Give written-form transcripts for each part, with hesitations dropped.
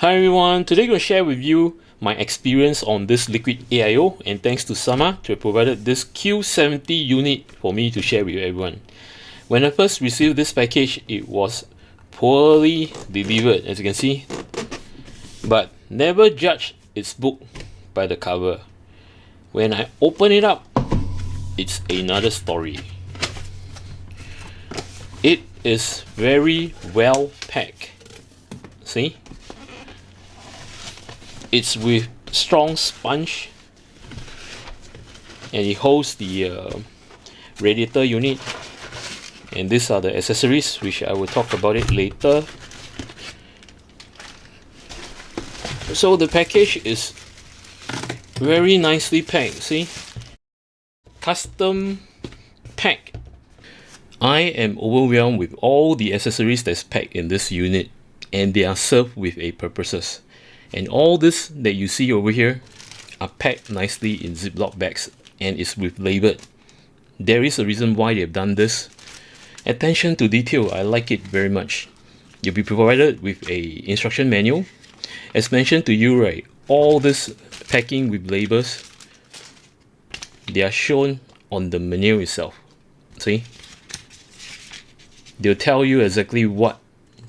Hi everyone, today I'm going to share with you my experience on this liquid AIO, and thanks to Sama to have provided this Q70 unit for me to share with everyone. When I first received this package, it was poorly delivered, as you can see, but never judge its book by the cover. When I open it up, it's another story. It is very well packed. See? It's with strong sponge, and it holds the radiator unit, and these are the accessories which I will talk about it later. So the package is very nicely packed. See, custom pack. I am overwhelmed with all the accessories that's packed in this unit, and they are served with a purposes. And all this that you see over here are packed nicely in Ziploc bags, and it's with labeled. There is a reason why they've done this. Attention to detail, I like it very much. You'll be provided with a instruction manual. As mentioned to you, right, all this packing with labels, they are shown on the manual itself. See? They'll tell you exactly what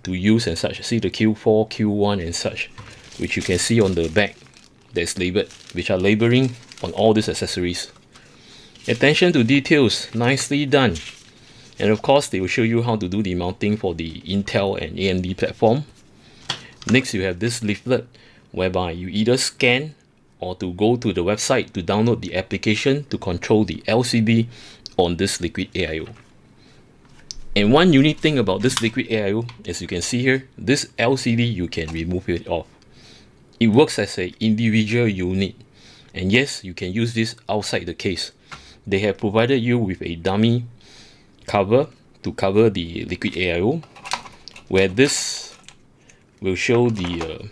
to use and such. See the Q4, Q1 and such, which you can see on the back that's labeled, which are labeling on all these accessories. Attention to details, nicely done. And of course, they will show you how to do the mounting for the Intel and AMD platform. Next, you have this leaflet whereby you either scan or to go to the website to download the application to control the LCD on this liquid AIO. And one unique thing about this liquid AIO, as you can see here, this LCD you can remove it off. It works as an individual unit, and yes, you can use this outside the case. They have provided you with a dummy cover to cover the liquid AIO, where this will show the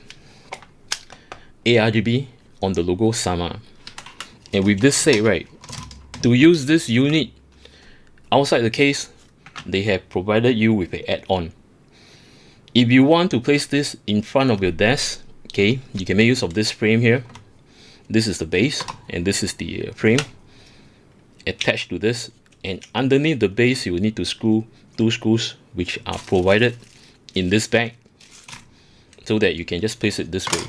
ARGB on the logo Sama. And with this said, right, to use this unit outside the case, they have provided you with an add-on. If you want to place this in front of your desk, okay, you can make use of this frame here. This is the base, and this is the frame attached to this. And underneath the base, you will need to screw two screws, which are provided in this bag, so that you can just place it this way.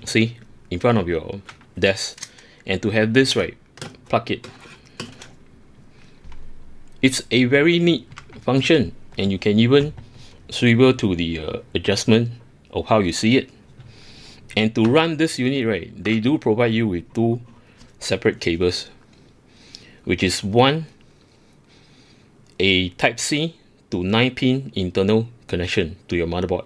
See, in front of your desk. And to have this, right, plug it. It's a very neat function, and you can even swivel to the adjustment of how you see it. And to run this unit, right, they do provide you with two separate cables, which is one, a type C to 9-pin internal connection to your motherboard,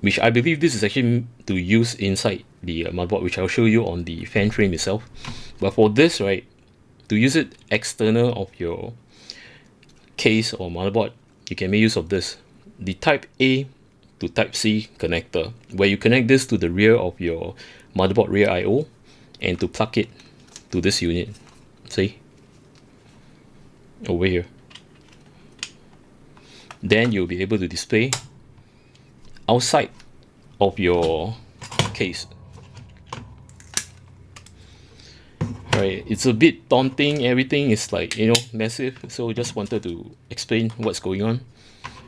which I believe this is actually to use inside the motherboard, which I'll show you on the fan frame itself. But for this, right, to use it external of your case or motherboard, you can make use of this, the type A to type C connector, where you connect this to the rear of your motherboard rear IO, and to plug it to this unit. See, over here. Then you'll be able to display outside of your case. Right, it's a bit daunting. Everything is like, you know, massive. So just wanted to explain what's going on.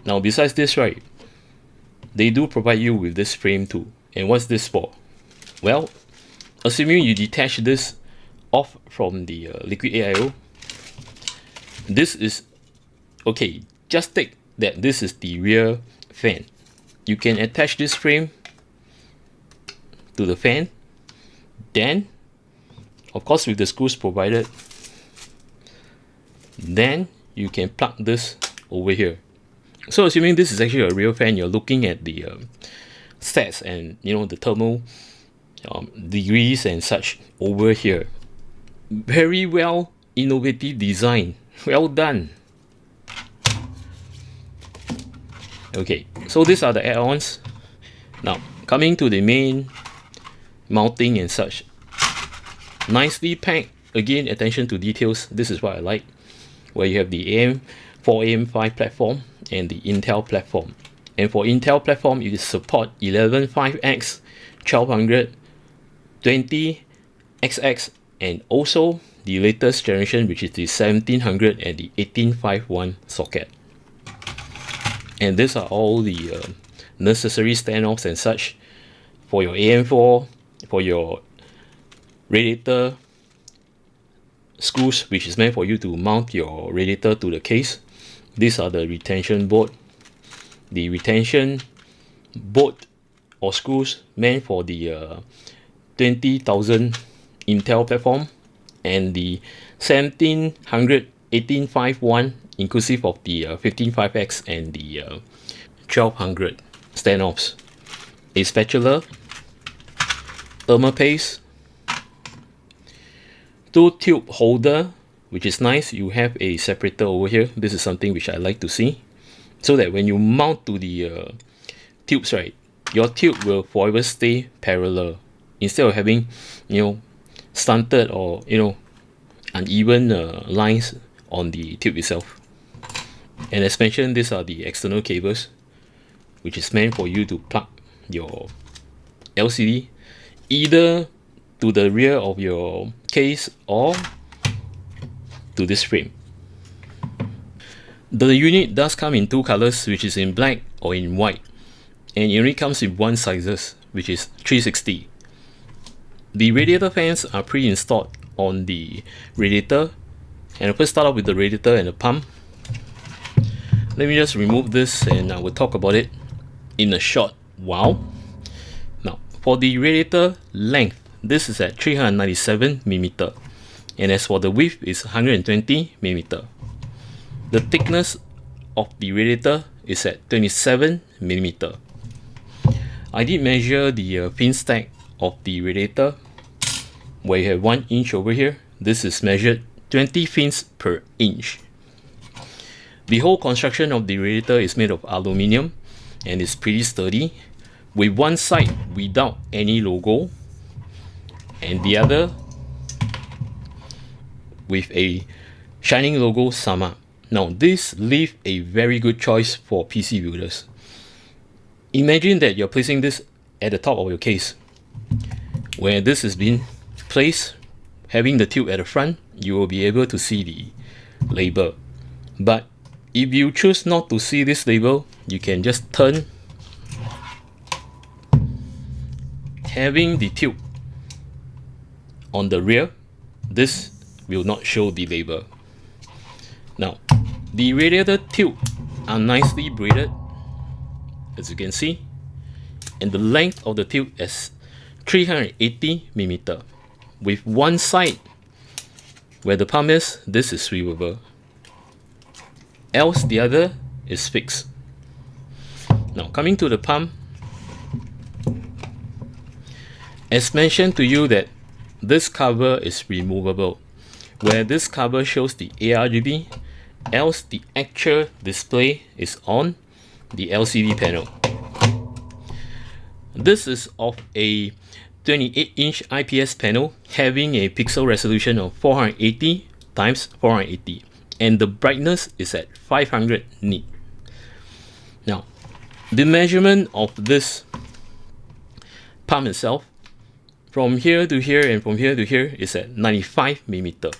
Now, besides this, right, they do provide you with this frame too. And what's this for? Well, assuming you detach this off from the liquid AIO, this is okay. Just take that this is the rear fan. You can attach this frame to the fan, then of course with the screws provided, then you can plug this over here. So assuming this is actually a real fan, you're looking at the stats and, you know, the thermal degrees and such over here. Very well innovative design. Well done. Okay, so these are the add-ons. Now coming to the main mounting and such, nicely packed. Again, attention to details. This is what I like, where you have the AM4, AM5 platform and the Intel platform. And for Intel platform, it support 11.5x, 1200, 20XX, and also the latest generation, which is the 1700 and the 1851 socket. And these are all the necessary standoffs and such for your AM4, for your radiator screws, which is meant for you to mount your radiator to the case. These are the retention board. The retention board or screws meant for the 20,000 Intel platform, and the 1700 1851 inclusive of the 15.5x and the 1200 standoffs. A spatula, thermal paste, 2 tube holder, which is nice. You have a separator over here. This is something which I like to see, so that when you mount to the tubes, right, your tube will forever stay parallel instead of having, you know, stunted or, you know, uneven lines on the tube itself. And as mentioned, these are the external cables, which is meant for you to plug your LCD either to the rear of your case or to this frame. The unit does come in 2 colors, which is in black or in white, and it only comes in 1 sizes, which is 360. The radiator fans are pre-installed on the radiator, and I'll first start off with the radiator and the pump. Let me just remove this and I will talk about it in a short while. Now, for the radiator length, this is at 397mm, and as for the width is 120mm. The thickness of the radiator is at 27mm. I did measure the pin stack of the radiator, where you have 1 inch over here. This is measured 20 fins per inch. The whole construction of the radiator is made of aluminium and is pretty sturdy, with one side without any logo and the other with a shining logo Sama. Now this leaves a very good choice for PC builders. Imagine that you're placing this at the top of your case, where this has been placed, having the tube at the front. You will be able to see the label. But if you choose not to see this label, you can just turn, having the tube on the rear. This will not show the label. Now, the radiator tube are nicely braided, as you can see, and the length of the tube is 380mm, with one side where the pump is, this is swivelable, else the other is fixed. Now coming to the pump, as mentioned to you that this cover is removable, where this cover shows the ARGB, else the actual display is on the LCD panel. This is of a 28-inch IPS panel having a pixel resolution of 480 times 480, and the brightness is at 500 nit. Now, the measurement of this pump itself, from here to here and from here to here, is at 95mm.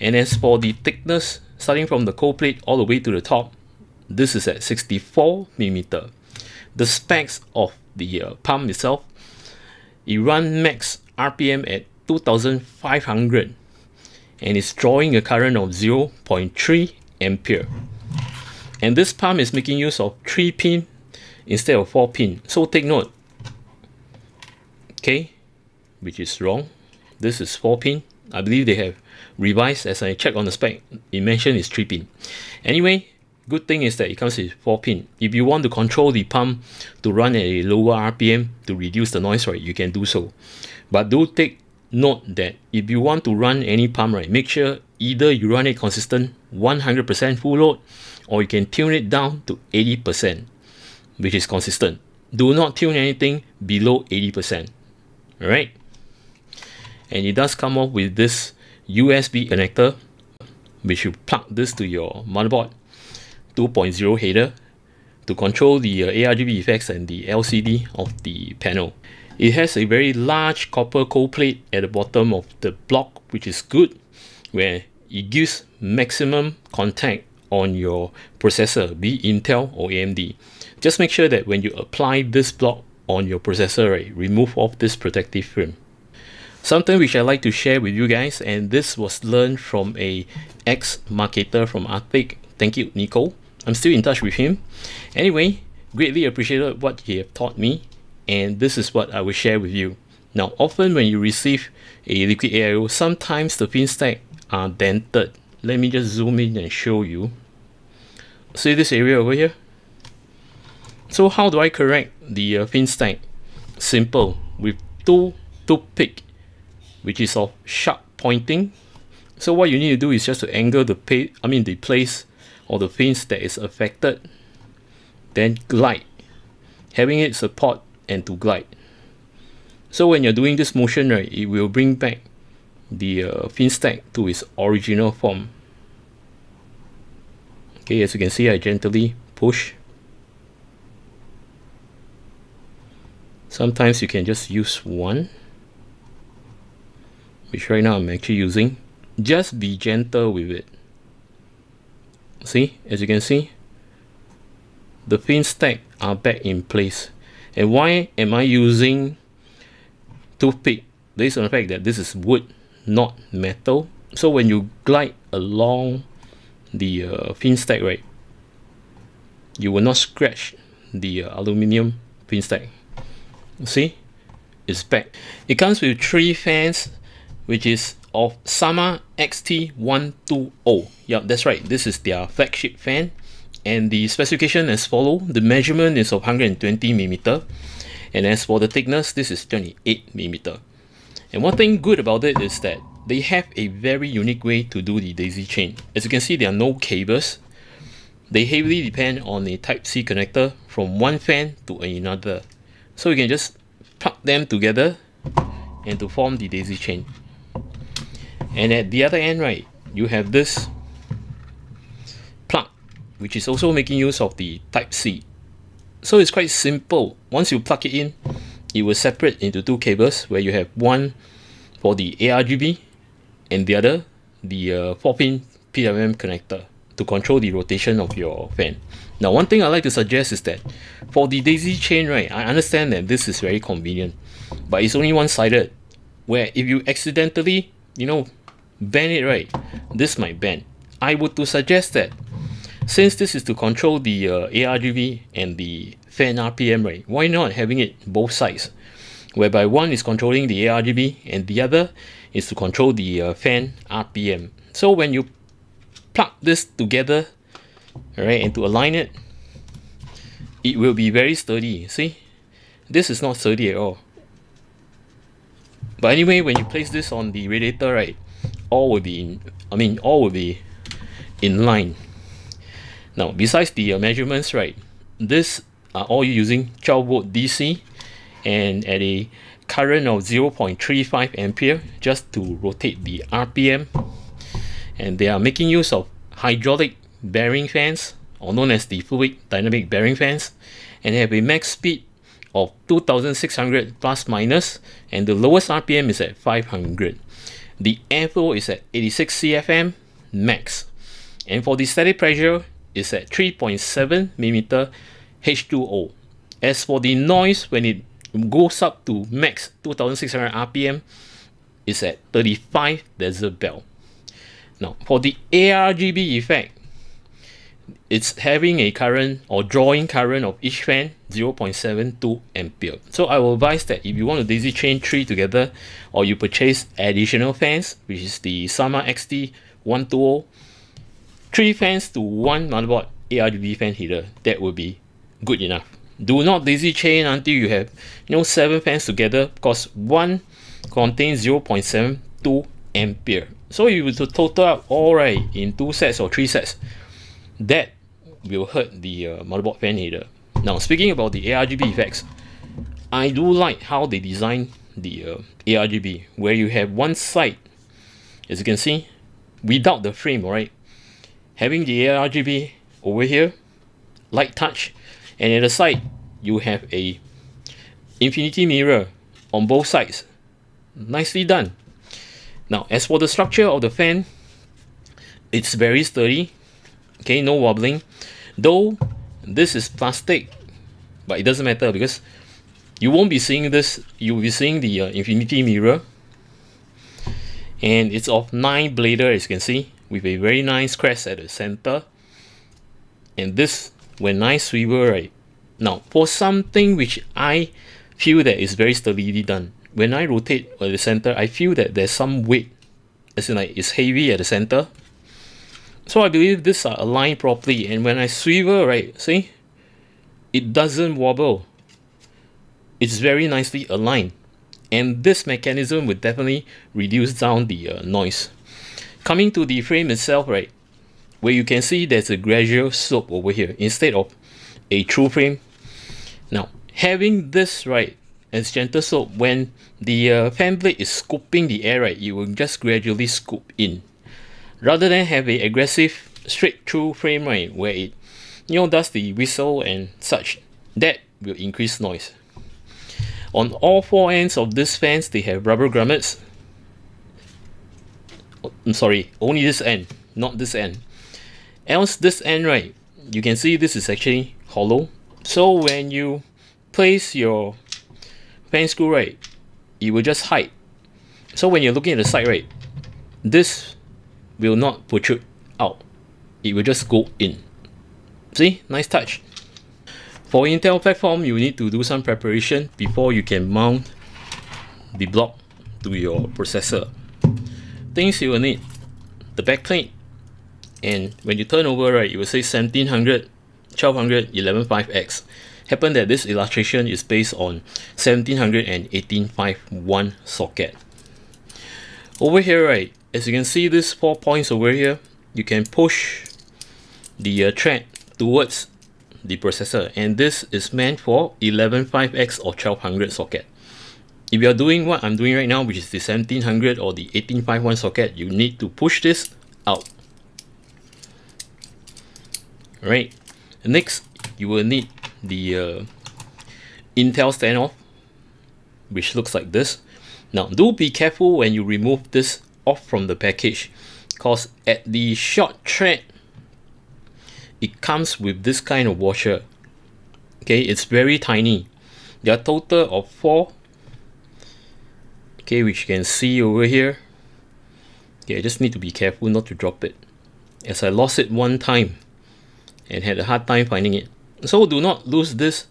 And as for the thickness, starting from the cold plate all the way to the top, this is at 64mm. The specs of the pump itself, it runs max RPM at 2500 and is drawing a current of 0.3 ampere. And this pump is making use of 3 pin instead of 4 pin. So take note, okay, which is wrong. This is 4 pin. I believe they have revised. As I check on the spec, it mentioned it's 3 pin. Anyway, good thing is that it comes with 4 pin. If you want to control the pump to run at a lower RPM to reduce the noise, right, you can do so. But do take note that if you want to run any pump, right, make sure either you run it consistent 100% full load, or you can tune it down to 80%, which is consistent. Do not tune anything below 80%. Alright? And it does come off with this USB connector, which you plug this to your motherboard 2.0 header, to control the ARGB effects and the LCD of the panel. It has a very large copper cold plate at the bottom of the block, which is good, where it gives maximum contact on your processor, be Intel or AMD. Just make sure that when you apply this block on your processor, right, remove off this protective film. Something which I like to share with you guys, and this was learned from a ex-marketer from Arctic. Thank you, Nico. I'm still in touch with him. Anyway, greatly appreciated what he have taught me, and this is what I will share with you. Now, often when you receive a liquid AIO, sometimes the pin stack are dented. Let me just zoom in and show you. See this area over here? So how do I correct the pin stack? Simple, with two toothpick, which is of sharp pointing. So what you need to do is just to angle the place or the pins that is affected, then glide, having it support and to glide. So when you're doing this motion, right, it will bring back the pin stack to its original form. Okay, as you can see, I gently push. Sometimes you can just use one, which right now I'm actually using. Just be gentle with it. See, as you can see, the pin stack are back in place. And why am I using toothpick? Based on the fact that this is wood, not metal. So when you glide along the pin stack, right, you will not scratch the aluminum pin stack. See, it's back. It comes with 3 fans, which is of Sama XT120. Yep, that's right, this is their flagship fan, and the specification as follow. The measurement is of 120mm, and as for the thickness, this is 28mm. And one thing good about it is that they have a very unique way to do the daisy chain. As you can see, there are no cables. They heavily depend on a Type-C connector from one fan to another. So you can just plug them together and to form the daisy chain. And at the other end, right, you have this plug, which is also making use of the Type-C. So it's quite simple. Once you plug it in, it will separate into 2 cables, where you have one for the ARGB and the other the 4-pin PWM connector to control the rotation of your fan. Now, one thing I like to suggest is that for the daisy chain, right, I understand that this is very convenient, but it's only one-sided, where if you accidentally, bend it, right, this might bend. I would to suggest that since this is to control the ARGB and the fan RPM, right, why not having it both sides, whereby one is controlling the ARGB and the other is to control the fan RPM. So when you plug this together, alright, and to align it, it will be very sturdy. See, this is not sturdy at all. But anyway, when you place this on the radiator, right, all will be in line. Now, besides the measurements, right, this are all using 12 volt DC and at a current of 0.35 ampere just to rotate the RPM. And they are making use of hydraulic bearing fans, or known as the fluid dynamic bearing fans, and they have a max speed of 2600 plus minus, and the lowest RPM is at 500. The airflow is at 86 CFM max, and for the static pressure is at 3.7 mm H2O. As for the noise, when it goes up to max 2600 RPM, is at 35 decibel. Now, for the ARGB effect, it's having a current or drawing current of each fan 0.72 ampere. So I will advise that if you want to daisy chain 3 together, or you purchase additional fans, which is the Sama XT120, 3 fans to 1 motherboard ARGB fan heater, that will be good enough. Do not daisy chain until you have 7 fans together, because one contains 0.72 ampere. So if you were to total up all right in 2 sets or 3 sets, that will hurt the motherboard fan heater. Now, speaking about the ARGB effects, I do like how they design the ARGB, where you have one side, as you can see, without the frame, alright, having the ARGB over here, light touch, and at the side you have a infinity mirror on both sides. Nicely done. Now as for the structure of the fan, it's very sturdy, okay, no wobbling, though this is plastic, but it doesn't matter because you won't be seeing this. You'll be seeing the infinity mirror, and it's of 9 blader, as you can see, with a very nice crest at the center, and this when nice swivel, right? Now for something which I feel that is very sturdily done, when I rotate at the center, I feel that there's some weight, as in like it's heavy at the center. So I believe these are aligned properly, and when I swivel, right, see, it doesn't wobble. It's very nicely aligned, and this mechanism would definitely reduce down the noise. Coming to the frame itself, right, where you can see there's a gradual slope over here instead of a true frame. Now having this, right, as gentle slope, when the fan blade is scooping the air, right, you will just gradually scoop in, rather than have a aggressive straight through frame, right, where it, you know, does the whistle and such. That will increase noise. On all 4 ends of these fans, they have rubber grommets. I'm sorry, only this end, not this end. Else this end, right, you can see this is actually hollow. So when you place your fan screw, right, it will just hide. So when you're looking at the side, right, this will not protrude out. It will just go in. See, nice touch. For Intel platform, you need to do some preparation before you can mount the block to your processor. Things you will need: the backplate, and when you turn over, right, it will say 1700, 1200, 11.5x. Happen that this illustration is based on 1700 and 18.5.1 socket. Over here, right, as you can see, these 4 points over here, you can push the thread towards the processor, and this is meant for 11.5x or 1200 socket. If you are doing what I'm doing right now, which is the 1700 or the 18.5.1 socket, you need to push this out. Right. Next, you will need the Intel standoff, which looks like this. Now do be careful when you remove this off from the package, because at the short thread it comes with this kind of washer. Okay, it's very tiny. There are a total of 4, okay, which you can see over here. Okay, I just need to be careful not to drop it, as I lost it one time and had a hard time finding it. So do not lose this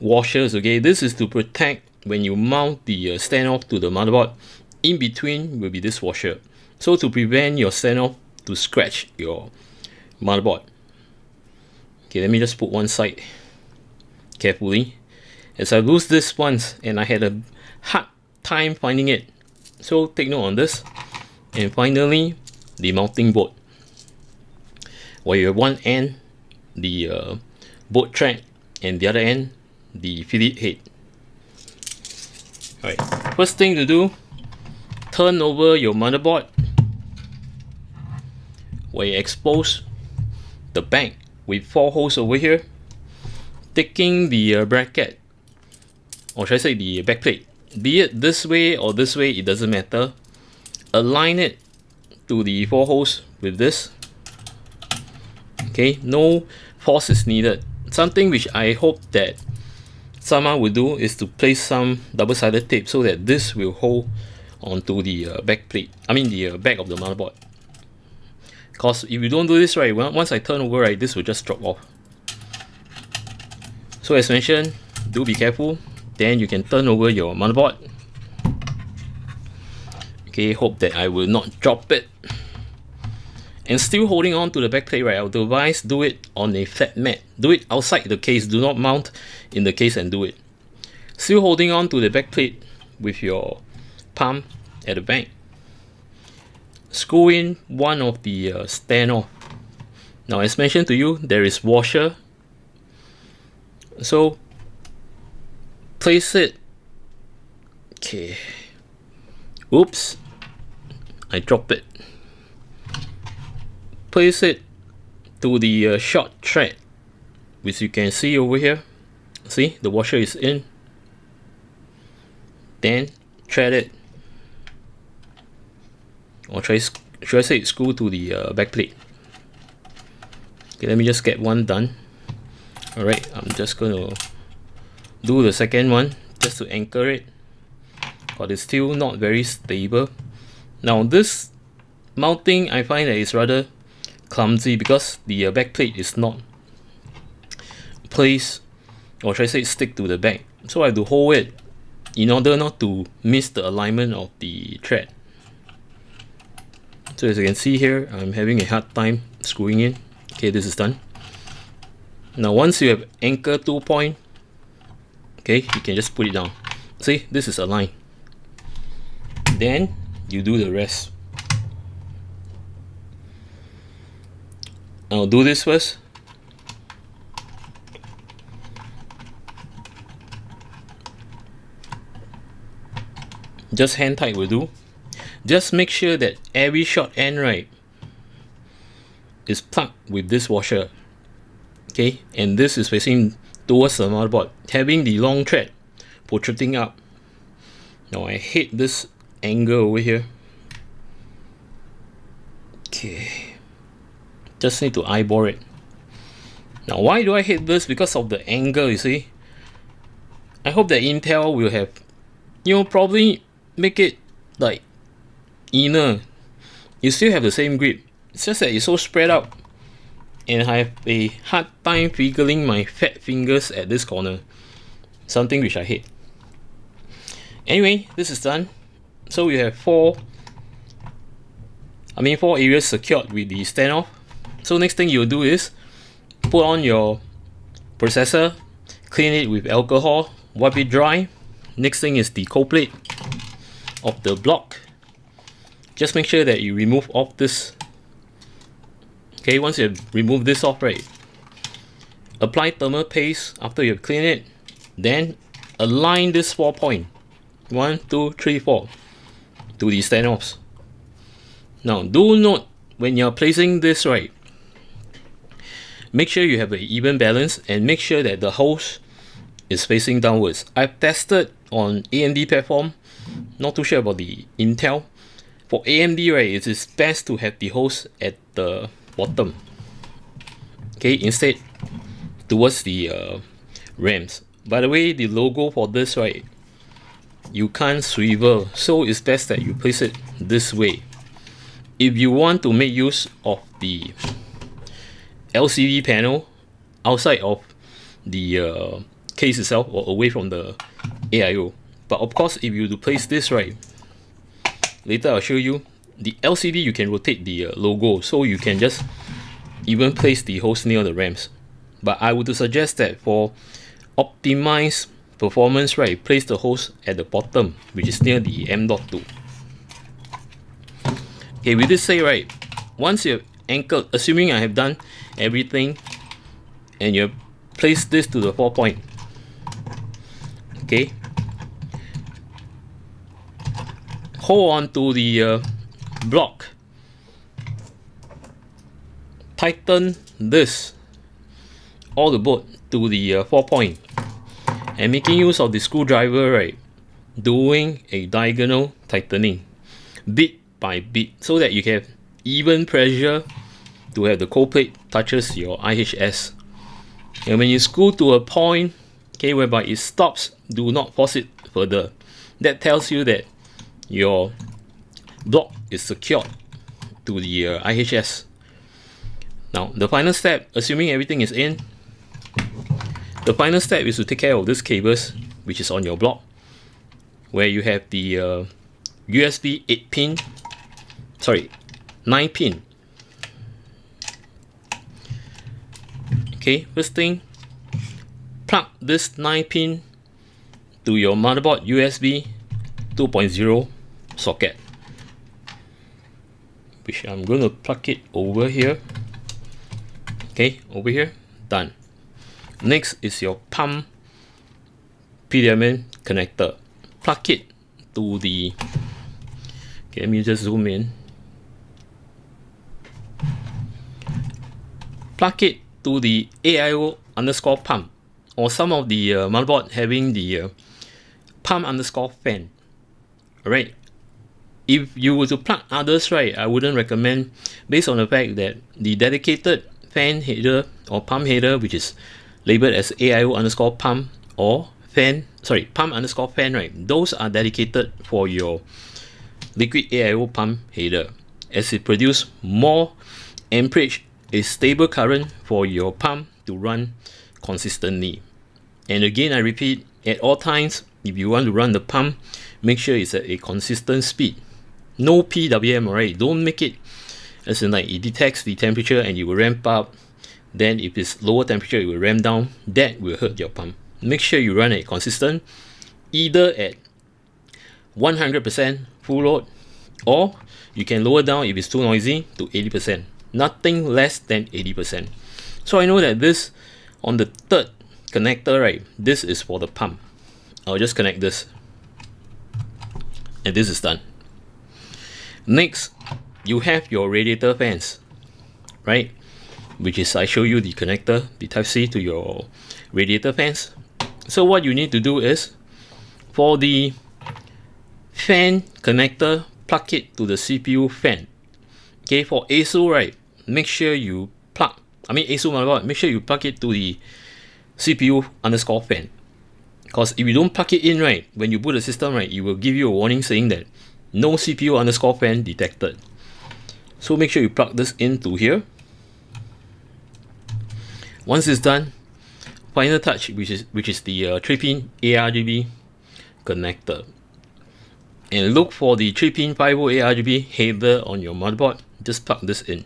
washers. Okay, this is to protect when you mount the standoff to the motherboard. In between will be this washer, so to prevent your standoff to scratch your motherboard. Okay, let me just put one side carefully, as I lose this once and I had a hard time finding it. So take note on this. And finally, the mounting board, where you have one end the board track and the other end the Philip head. Alright, first thing to do, turn over your motherboard, where you expose the back with 4 holes over here, taking the bracket, or should I say the backplate, be it this way or this way, it doesn't matter. Align it to the 4 holes with this. Okay, no force is needed. Something which I hope that someone will do is to place some double-sided tape so that this will hold onto the back plate, I mean the back of the motherboard. Because if you don't do this, right, once I turn over, right, this will just drop off. So as mentioned, do be careful. Then you can turn over your motherboard. Okay, hope that I will not drop it. And still holding on to the back plate, right, I would advise do it on a flat mat. Do it outside the case, do not mount in the case and do it. Still holding on to the back plate with your palm at the back. Screw in one of the standoff. Now as mentioned to you, there is washer. So place it. Okay. Oops. I dropped it. Place it to the short thread which you can see over here. See, the washer is in. Then thread it, or should I say screw to the back plate. Okay, let me just get one done. Alright, I'm just gonna do the second one just to anchor it, but it's still not very stable. Now this mounting, I find that it's rather clumsy because the back plate is not placed, or should I say stick to the back, so I have to hold it in order not to miss the alignment of the thread. So as you can see here, I'm having a hard time screwing in. Okay, this is done. Now once you have anchor 2 point, okay, you can just put it down. See, this is aligned. Then you do the rest. I'll do this first. Just hand tight will do. Just make sure that every short end, right, is plugged with this washer. Okay, and this is facing towards the motherboard, having the long thread protruding up. Now I hate this angle over here. Okay, just need to eyeball it. Now why do I hate this? Because of the angle, you see. I hope that Intel will have, probably make it like inner. You still have the same grip, it's just that it's so spread out, and I have a hard time wiggling my fat fingers at this corner, something which I hate. Anyway, this is done. So we have four areas secured with the standoff. So next thing you'll do is put on your processor, clean it with alcohol, wipe it dry. Next thing is the cold plate of the block. Just make sure that you remove off this. Okay, once you have removed this off, right, apply thermal paste after you have cleaned it. Then align this 4 point, 1, 2, 3, 4 to the standoffs. Now do note, when you're placing this, right, make sure you have an even balance and make sure that the hose is facing downwards. I've tested on AMD platform, not too sure about the Intel. For AMD, right, it is best to have the hose at the bottom. Okay, instead towards the RAMs. By the way, the logo for this, right, you can't swivel, so it's best that you place it this way. If you want to make use of the LCD panel outside of the case itself or away from the AIO. But of course, if you to place this, right, later I'll show you, the LCD you can rotate the logo, so you can just even place the hose near the RAMs. But I would suggest that for optimized performance, right, place the hose at the bottom, which is near the M.2. Okay, we did say, right, once you have anchored, assuming I have done everything, and you have placed this to the 4 point, okay, hold on to the block, tighten this all the bolt to the 4 point, and making use of the screwdriver, right, doing a diagonal tightening bit by bit, so that you can have even pressure to have the cold plate touches your IHS. And when you screw to a point, okay, whereby it stops, do not force it further. That tells you that your block is secured to the IHS. Now the final step, assuming everything is in, the final step is to take care of this cables which is on your block, where you have the USB 9 pin. Okay, first thing, plug this 9 pin to your motherboard USB 2.0 socket, which I'm going to plug it over here. Okay, over here, done. Next is your pump PWM connector. Plug it to the, okay, let me just zoom in. Plug it to the AIO underscore pump, or some of the motherboard having the pump underscore fan. Alright, if you were to plug others, right, I wouldn't recommend, based on the fact that the dedicated fan header or pump header, which is labeled as AIO underscore pump or pump underscore fan, right, those are dedicated for your liquid AIO pump header, as it produces more amperage, a stable current for your pump to run consistently. And again, I repeat, at all times, if you want to run the pump, make sure it's at a consistent speed. No PWM, alright? Don't make it as in like it detects the temperature and it will ramp up. Then if it's lower temperature, it will ramp down. That will hurt your pump. Make sure you run it consistent, either at 100% full load, or you can lower down if it's too noisy to 80%. Nothing less than 80%. So I know that this, on the third connector, right, this is for the pump. I'll just connect this, and this is done. Next, you have your radiator fans, right, which is, I show you the connector, the type C to your radiator fans. So what you need to do is, for the fan connector, plug it to the CPU fan. Okay, for ASU, right, make sure you plug, ASU motherboard, make sure you plug it to the CPU underscore fan. Because if you don't plug it in, right, when you boot the system, right, it will give you a warning saying that no CPU underscore fan detected. So make sure you plug this into here. Once it's done, final touch, which is the 3-pin ARGB connector. And look for the 3-pin 5V ARGB header on your motherboard. Just plug this in.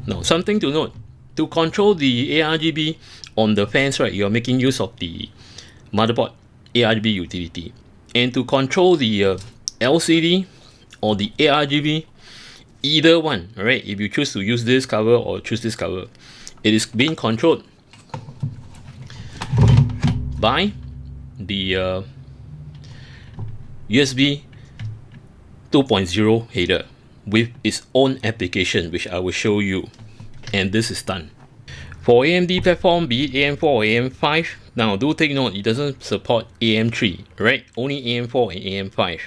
Now, something to note, to control the ARGB on the fans, right, you're making use of the motherboard ARGB utility. And to control the LCD or the ARGB, either one, alright, if you choose to use this cover or choose this cover, it is being controlled by the USB 2.0 header with its own application, which I will show you. And this is done. For AMD platform, be it AM4 or AM5, now do take note, it doesn't support AM3, right? Only AM4 and AM5.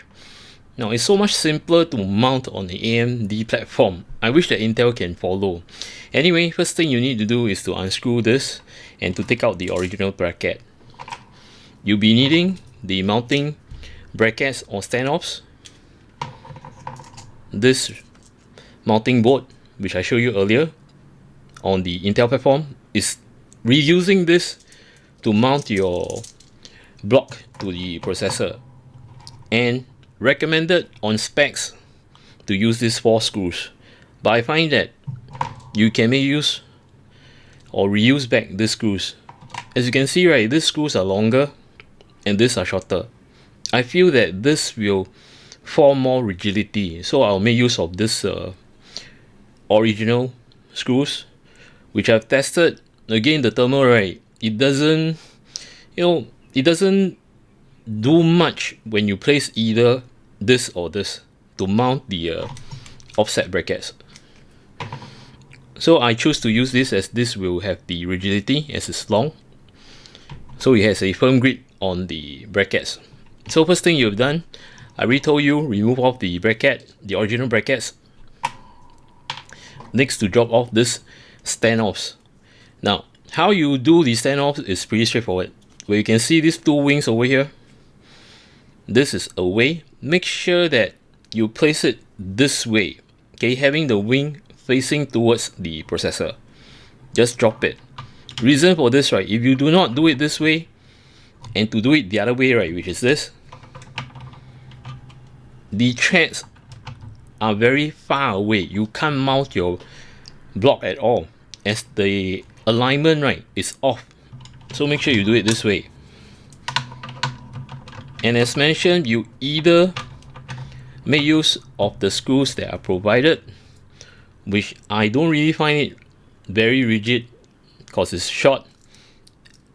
Now, it's so much simpler to mount on the AMD platform. I wish that Intel can follow. Anyway, first thing you need to do is to unscrew this and to take out the original bracket. You'll be needing the mounting brackets or standoffs. This mounting board, which I showed you earlier on the Intel platform, is reusing this to mount your block to the processor, and recommended on specs to use these 4 screws. But I find that you can make use or reuse back these screws. As you can see, right, these screws are longer and these are shorter. I feel that this will form more rigidity, so I'll make use of this original screws, which I've tested. Again, the thermal, right, it doesn't do much when you place either this or this to mount the offset brackets. So I choose to use this, as this will have the rigidity as it's long, so it has a firm grip on the brackets. So first thing you've done, I already told you, remove off the bracket, the original brackets. Next, to drop off this standoffs. Now, how you do the standoffs is pretty straightforward. Where you can see these 2 wings over here, this is away. Make sure that you place it this way, okay, having the wing facing towards the processor. Just drop it. Reason for this, right, if you do not do it this way, and to do it the other way, right, which is this, the threads are very far away. You can't mount your block at all, as the alignment, right, is off. So make sure you do it this way. And as mentioned, you either make use of the screws that are provided, which I don't really find it very rigid because it's short.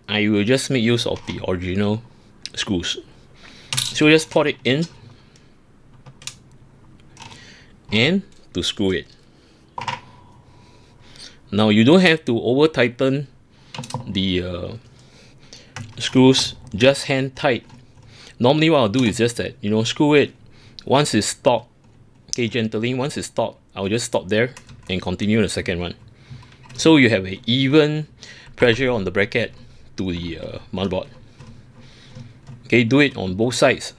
I will just make use of the original screws. So just put it in and to screw it. Now you don't have to over tighten the screws, just hand tight. Normally what I'll do is just that, you know, screw it once it's stopped, okay, gently. Once it's stopped, I'll just stop there and continue the second one. So you have an even pressure on the bracket to the motherboard. Okay, do it on both sides.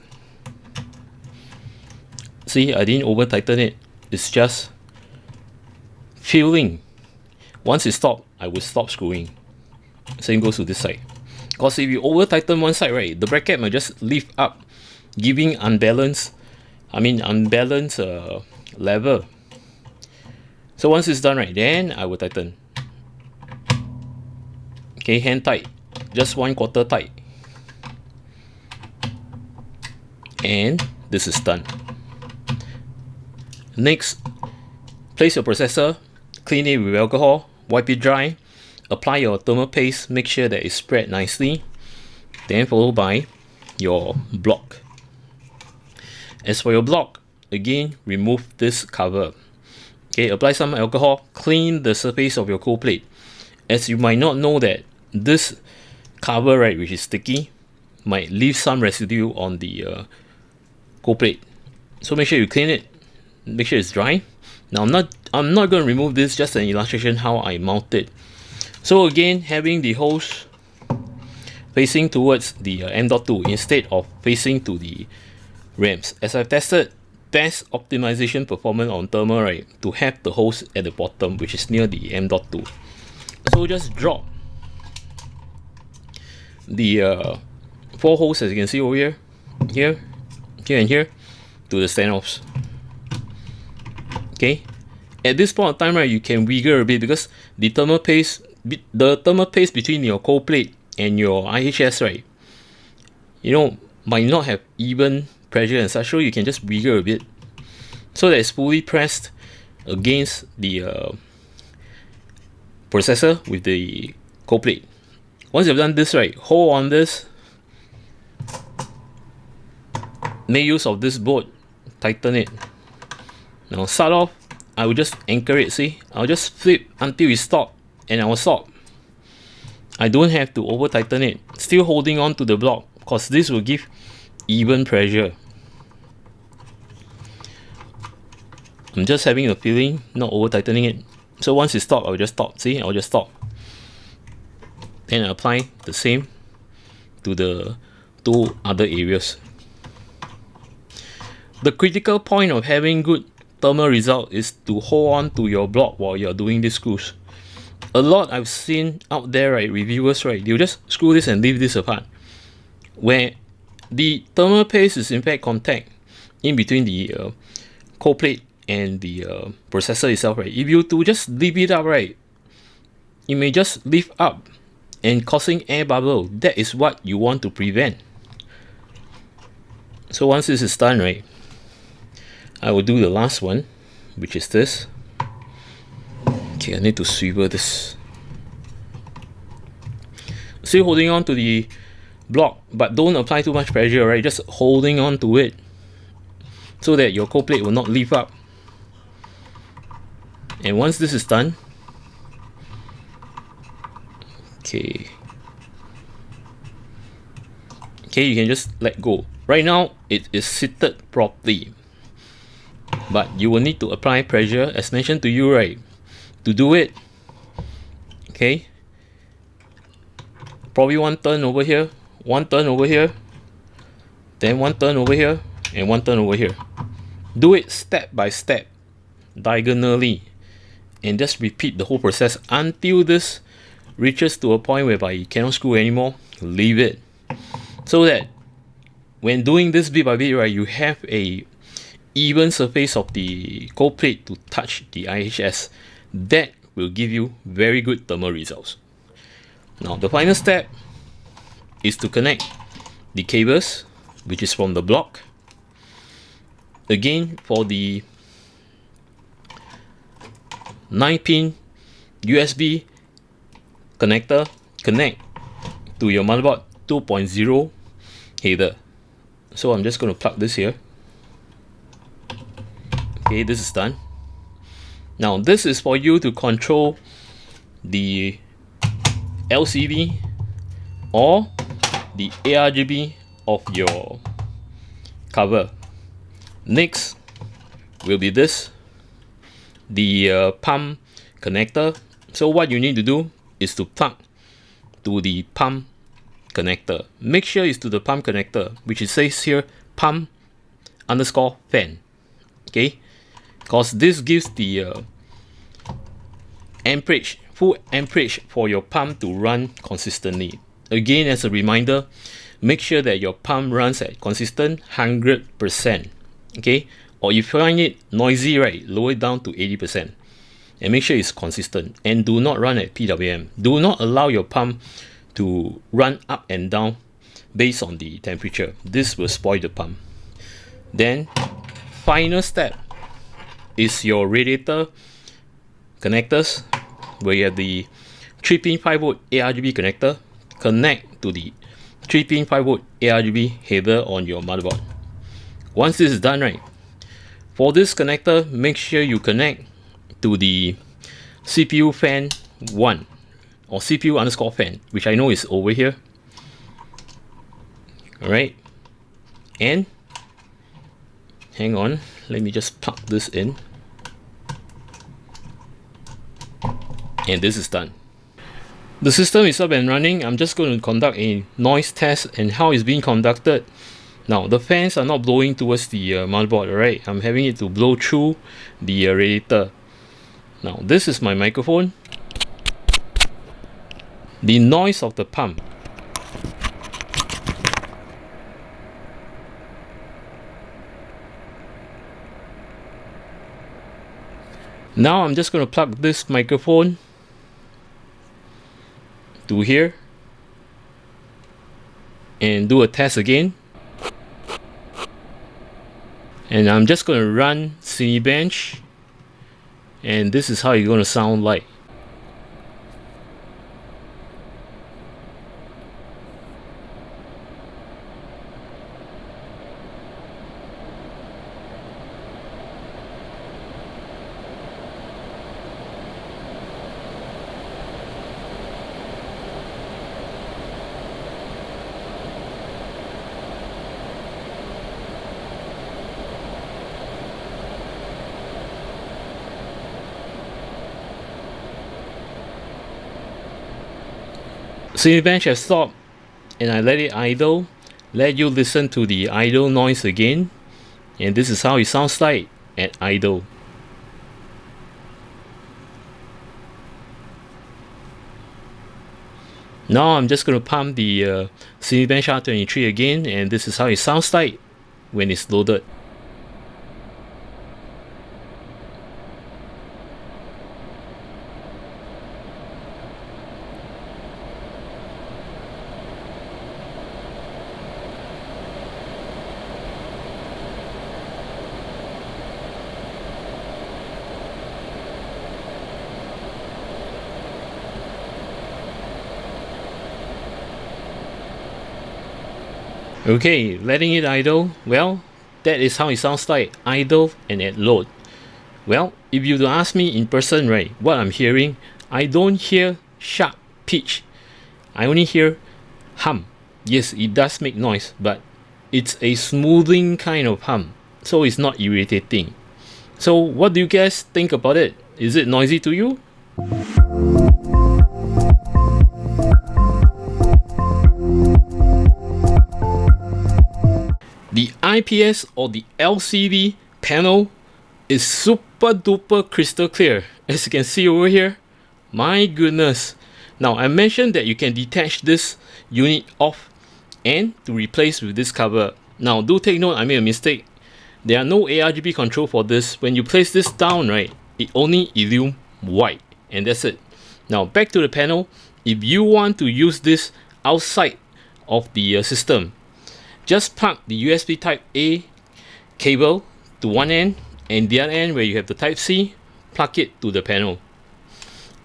See, I didn't over tighten it. It's just feeling. Once it stopped, I will stop screwing. Same goes to this side. Because if you over tighten one side, right, the bracket might just lift up, giving unbalanced level. So once it's done, right, then I will tighten. Okay, hand tight, just 1/4 tight. And this is done. Next, place your processor, clean it with alcohol, wipe it dry, apply your thermal paste, make sure that it's spread nicely, then followed by your block. As for your block, again, remove this cover. Okay, apply some alcohol, clean the surface of your cold plate. As you might not know that this cover, right, which is sticky, might leave some residue on the cold plate. So make sure you clean it, make sure it's dry. Now I'm not going to remove this, just an illustration how I mount it. So again, having the holes facing towards the M.2 instead of facing to the RAMs. As I've tested, best optimization performance on thermal, right, to have the holes at the bottom, which is near the M.2. So just drop the 4 holes, as you can see over here, here, and here, to the standoffs. Okay, at this point of time, right, you can wiggle a bit because the thermal paste between your cold plate and your IHS, right, you know, might not have even pressure and such, so you can just wiggle a bit so that it's fully pressed against the processor with the cold plate. Once you've done this, right, hold on this, make use of this bolt, tighten it. Now start off, I will just anchor it, see, I'll just flip until it stops and I will stop. I don't have to over tighten it, still holding on to the block, because this will give even pressure. I'm just having a feeling, not over tightening it. So once it stops, I'll just stop, see, I'll just stop. Then I apply the same to the 2 other areas. The critical point of having good thermal result is to hold on to your block while you're doing these screws. A lot I've seen out there, right, reviewers, right, they'll just screw this and leave this apart, where the thermal paste is in fact contact in between the cold plate and the processor itself, right. If you to just leave it up, right, it may just lift up and causing air bubble. That is what you want to prevent. So once this is done, right, I will do the last one, which is this. Okay, I need to swivel this. Still holding on to the block, but don't apply too much pressure, right? Just holding on to it so that your cold plate will not lift up. And once this is done, okay, you can just let go. Right now it is seated properly, but you will need to apply pressure, as mentioned to you, right? To do it, okay, probably 1 turn over here, 1 turn over here, then 1 turn over here, and 1 turn over here. Do it step by step, diagonally, and just repeat the whole process until this reaches to a point whereby you cannot screw anymore. Leave it, so that when doing this bit by bit, right, you have a even surface of the cold plate to touch the IHS. That will give you very good thermal results. Now the final step is to connect the cables, which is from the block. Again, for the 9-pin USB connector, connect to your motherboard 2.0 header. So I'm just going to plug this here. Okay, this is done. Now this is for you to control the LCD or the ARGB of your cover. Next will be this, the pump connector. So what you need to do is to plug to the pump connector. Make sure it's to the pump connector, which it says here pump underscore fan. Okay, because this gives the amperage, full amperage for your pump to run consistently. Again, as a reminder, make sure that your pump runs at consistent 100%. Okay, or if you find it noisy, right, lower it down to 80% and make sure it's consistent, and do not run at PWM. Do not allow your pump to run up and down based on the temperature. This will spoil the pump. Then final step is your radiator connectors, where you have the 3-pin 5V ARGB connector. Connect to the 3-pin 5V ARGB header on your motherboard. Once this is done, right, for this connector, make sure you connect to the CPU fan 1 or CPU underscore fan, which I know is over here. Alright, and hang on, let me just plug this in, and this is done. The system is up and running. I'm just going to conduct a noise test and how it's being conducted. Now the fans are not blowing towards the motherboard, alright? I'm having it to blow through the radiator. Now this is my microphone. The noise of the pump. Now I'm just going to plug this microphone to here and do a test again. And I'm just going to run Cinebench, and this is how it's going to sound like. Cinebench has stopped and I let it idle. Let you listen to the idle noise again, and this is how it sounds like at idle. Now I'm just going to pump the Cinebench R23 again, and this is how it sounds like when it's loaded. Okay, letting it idle. Well, that is how it sounds like, idle and at load. Well, if you ask me in person, right, what I'm hearing, I don't hear sharp pitch. I only hear hum. Yes, it does make noise, but it's a smoothing kind of hum, so it's not irritating. So what do you guys think about it? Is it noisy to you? The IPS or the LCD panel is super duper crystal clear, as you can see over here. My goodness. Now I mentioned that you can detach this unit off and to replace with this cover. Now do take note, I made a mistake. There are no ARGB control for this. When you place this down, right, it only illumines white, and that's it. Now back to the panel. If you want to use this outside of the system, just plug the USB type A cable to one end, and the other end where you have the type C, plug it to the panel.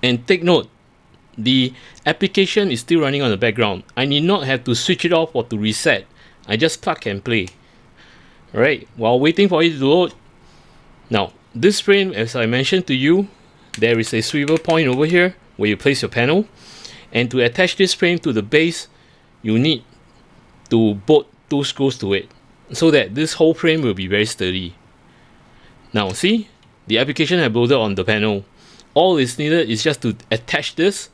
And take note, the application is still running on the background. I need not have to switch it off or to reset. I just plug and play. Alright, while waiting for it to load. Now, this frame, as I mentioned to you, there is a swivel point over here where you place your panel. And to attach this frame to the base, you need to bolt 2 screws to it, so that this whole frame will be very sturdy. Now see, the application I loaded on the panel. All is needed is just to attach this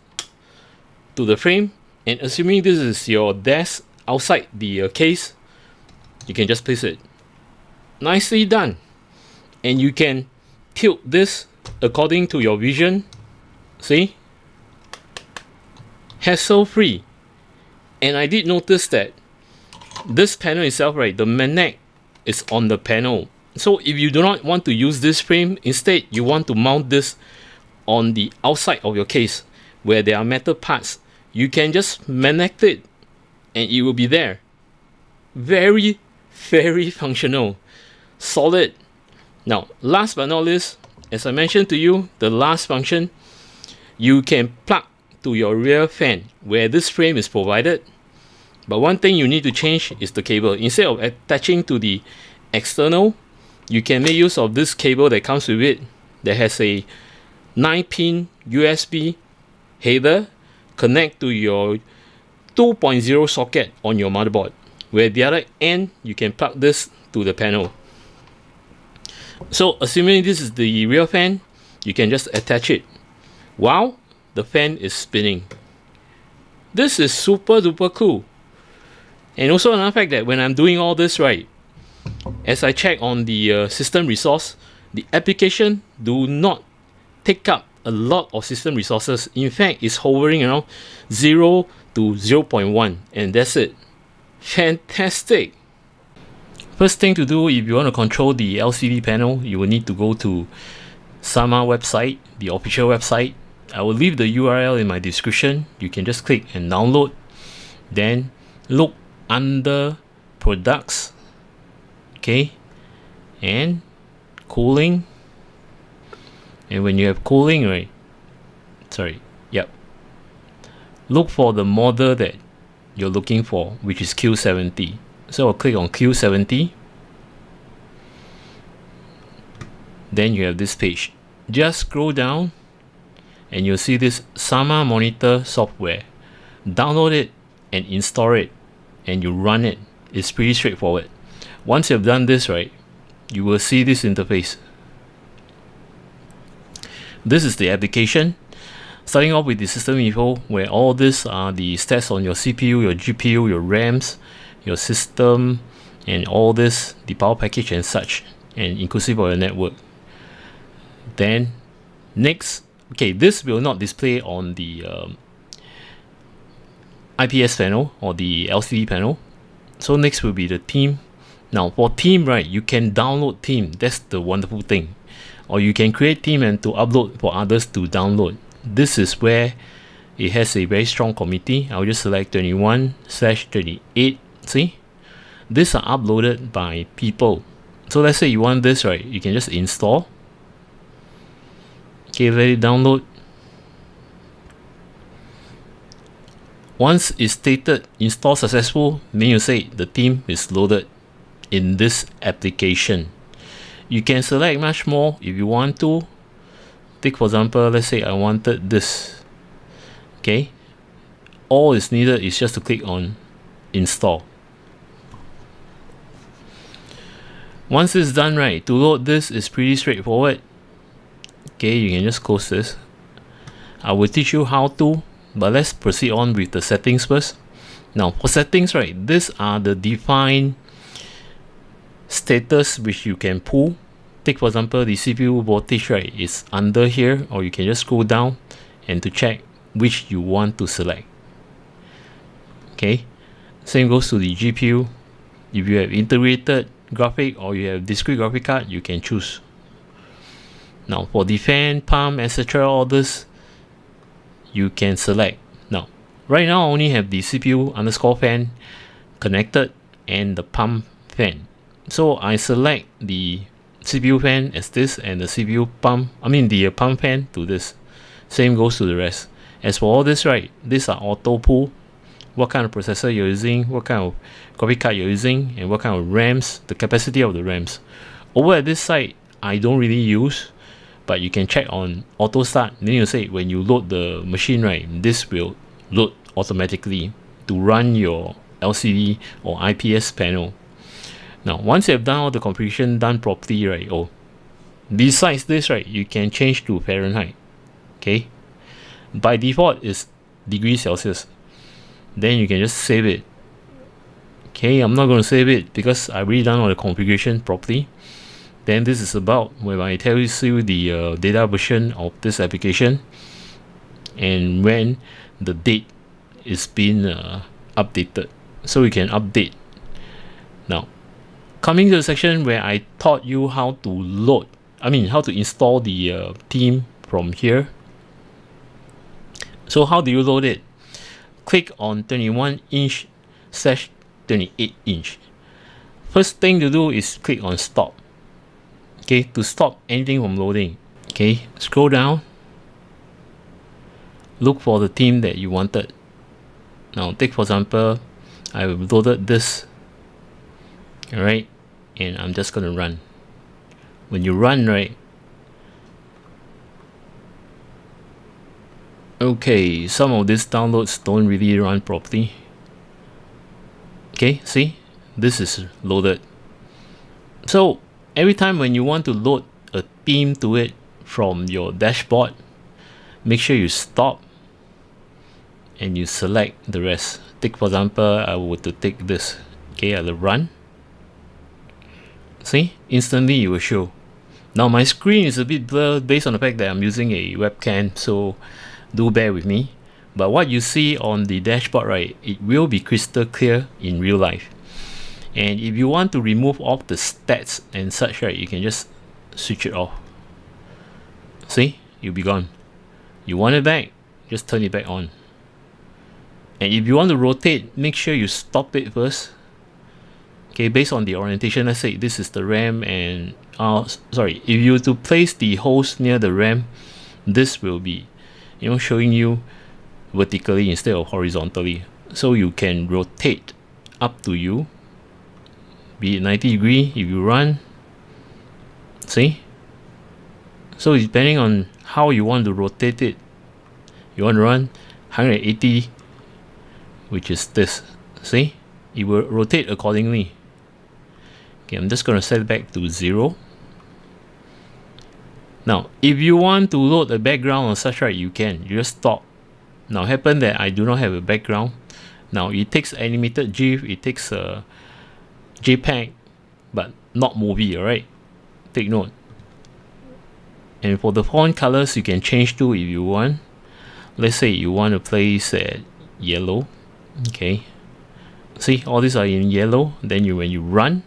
to the frame, and assuming this is your desk outside the case, you can just place it. Nicely done. And you can tilt this according to your vision. See? Hassle free. And I did notice that this panel itself, right, the magnet is on the panel. So if you do not want to use this frame, instead you want to mount this on the outside of your case where there are metal parts, you can just magnet it and it will be there. Very, very functional. Solid. Now, last but not least, as I mentioned to you, the last function, you can plug to your rear fan where this frame is provided. But one thing you need to change is the cable. Instead of attaching to the external, you can make use of this cable that comes with it that has a 9-pin USB header connect to your 2.0 socket on your motherboard, where the other end you can plug this to the panel. So assuming this is the rear fan, you can just attach it while the fan is spinning. This is super duper cool. And also another fact that when I'm doing all this, right, as I check on the system resource, the application do not take up a lot of system resources. In fact, it's hovering around 0 to 0.1, and that's it. Fantastic. First thing to do, if you want to control the LCD panel, you will need to go to Sama website, the official website. I will leave the URL in my description. You can just click and download. Then look under products, okay, and cooling. And when you have cooling, right, look for the model that you're looking for, which is Q70. So I'll click on Q70. Then you have this page. Just scroll down and you'll see this Sama monitor software. Download it and install it, and you run it. It's pretty straightforward. Once you've done this, right, you will see this interface. This is the application. Starting off with the system info, where all these are the stats on your CPU, your GPU, your RAMs, your system, and all this, the power package and such, and inclusive of your network. Then next, okay, this will not display on the IPS panel or the LCD panel. So next will be the theme. Now for theme, right, you can download theme. That's the wonderful thing. Or you can create theme and to upload for others to download. This is where it has a very strong committee. I'll just select 21/28. See, these are uploaded by people. So let's say you want this, right, you can just install. Okay, let it download. Once it's stated install successful, then you say the theme is loaded in this application. You can select much more if you want to. Take for example, let's say I wanted this. Okay, all is needed is just to click on install. Once it's done, right, to load this is pretty straightforward. Okay, you can just close this. I will teach you how to, but let's proceed on with the settings first. Now for settings, right, these are the defined status which you can pull. Take for example the CPU voltage, right, is under here, or you can just scroll down and to check which you want to select. Okay, same goes to the GPU. If you have integrated graphic or you have discrete graphic card, you can choose. Now for the fan, pump, etc., all this you can select. Now right now I only have the CPU underscore fan connected and the pump fan. So I select the CPU fan as this and the CPU pump, the pump fan to this. Same goes to the rest. As for all this, right, these are auto pull. What kind of processor you're using, what kind of graphic card you're using, and what kind of RAMs, the capacity of the RAMs. Over at this side, I don't really use, but you can check on auto start. Then you say when you load the machine, right, this will load automatically to run your LCD or IPS panel. Now once you have done all the configuration done properly, right, besides this, right, you can change to Fahrenheit. Okay, by default is degrees Celsius. Then you can just save it. Okay, I'm not going to save it because I've already done all the configuration properly. Then this is about when I tell you the data version of this application and when the date is being updated, so you can update. Now coming to the section where I taught you how to how to install the theme from here. So how do you load it? Click on 21-inch/28-inch. First thing to do is click on stop. Okay, to stop anything from loading. Okay, scroll down, look for the theme that you wanted. Now take for example, I've loaded this. Alright, and I'm just gonna run. When you run, right, okay, some of these downloads don't really run properly. Okay, see, this is loaded. So every time when you want to load a theme to it from your dashboard, make sure you stop and you select the rest. Take for example, I would to take this. Okay, I'll run. See, instantly it will show. Now my screen is a bit blurred based on the fact that I'm using a webcam, so do bear with me. But what you see on the dashboard, right, it will be crystal clear in real life. And if you want to remove all the stats and such, right, you can just switch it off. See, you'll be gone. You want it back, just turn it back on. And if you want to rotate, make sure you stop it first. Okay, based on the orientation, let's say this is the RAM, and if you were to place the host near the RAM, this will be, showing you vertically instead of horizontally. So you can rotate up to you, be it 90 degree if you run. See? So depending on how you want to rotate it, you want to run 180, which is this. See? It will rotate accordingly. Okay, I'm just going to set it back to 0. Now, if you want to load a background or such, right, you can. You just stop. Now, happen that I do not have a background. Now, it takes animated GIF, it takes a JPEG, but not movie, alright? Take note. And for the font colors, you can change to if you want. Let's say you want to place at yellow. Okay. See, all these are in yellow. Then when you run,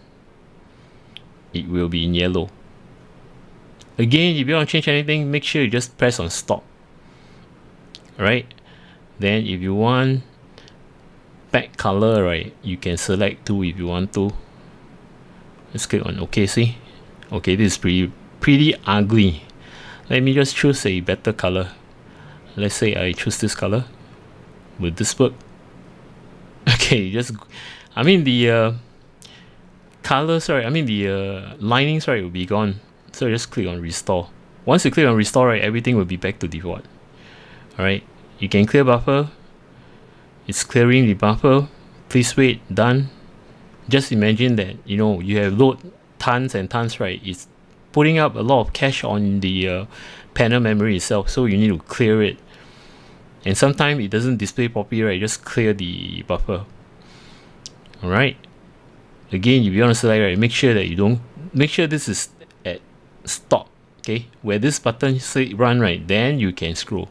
it will be in yellow. Again, if you want to change anything, make sure you just press on stop. Alright. Then if you want back color, right, you can select two if you want to. Let's click on OK. See, okay, this is pretty ugly. Let me just choose a better color. Let's say I choose this color. Will this work? Okay, the colors, right, the linings, right, will be gone. So just click on restore. Once you click on restore, right, everything will be back to default. Alright, you can clear buffer. It's clearing the buffer. Please wait. Done. Just imagine that you have load tons and tons, right? It's putting up a lot of cache on the panel memory itself, so you need to clear it. And sometimes it doesn't display properly, right? Just clear the buffer. Alright. Again, if you want to select, right, make sure this is at stop. Okay, where this button say run, right, then you can scroll.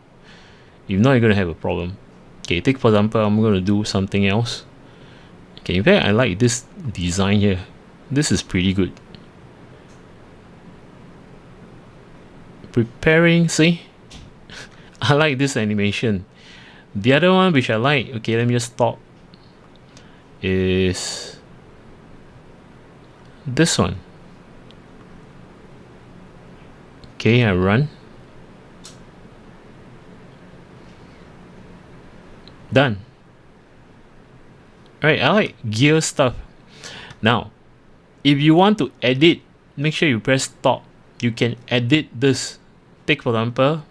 If not, you're gonna have a problem. Okay, take for example, I'm gonna do something else. Okay, in fact, I like this design here. This is pretty good. Preparing, see? I like this animation. The other one which I like, okay, let me just stop, is this one. Okay, I run. Done. Alright, I like gear stuff. Now, if you want to edit, make sure you press stop. You can edit this. take for example,